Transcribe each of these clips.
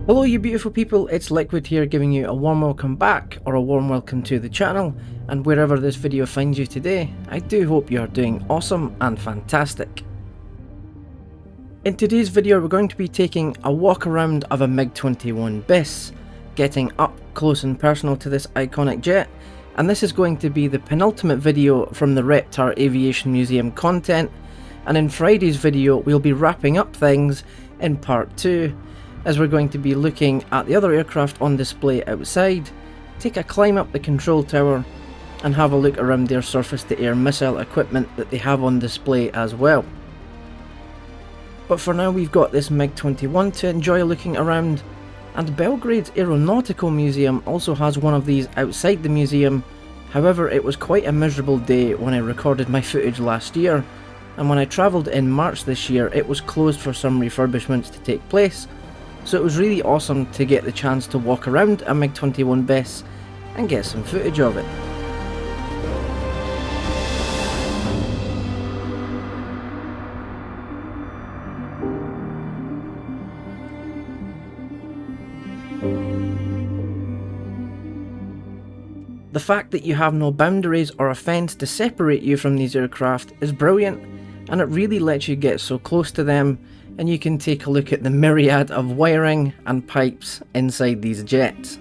Hello you beautiful people, it's Liquid here giving you a warm welcome back or a warm welcome to the channel, and wherever this video finds you today, I do hope you are doing awesome and fantastic. In today's video we're going to be taking a walk around of a MiG-21 BIS, getting up close and personal to this iconic jet, and this is going to be the penultimate video from the Reptar Aviation Museum content, and in Friday's video we'll be wrapping up things in part 2, as we're going to be looking at the other aircraft on display outside, take a climb up the control tower, and have a look around their surface-to-air missile equipment that they have on display as well. But for now we've got this MiG-21 to enjoy looking around, and Belgrade's Aeronautical Museum also has one of these outside the museum. However, it was quite a miserable day when I recorded my footage last year, and when I travelled in March this year it was closed for some refurbishments to take place. So it was really awesome to get the chance to walk around a MiG-21 BIS and get some footage of it. The fact that you have no boundaries or a fence to separate you from these aircraft is brilliant, and it really lets you get so close to them, and you can take a look at the myriad of wiring and pipes inside these jets.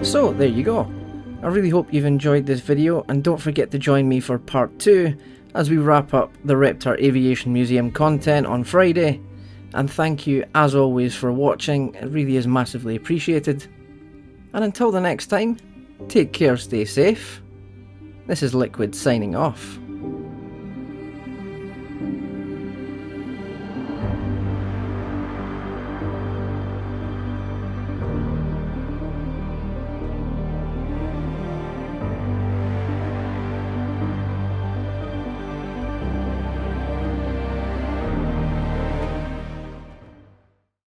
So there you go. I really hope you've enjoyed this video, and don't forget to join me for part 2 as we wrap up the Reptar Aviation Museum content on Friday. And thank you as always for watching, it really is massively appreciated. And until the next time, take care, stay safe. This is Liquid signing off.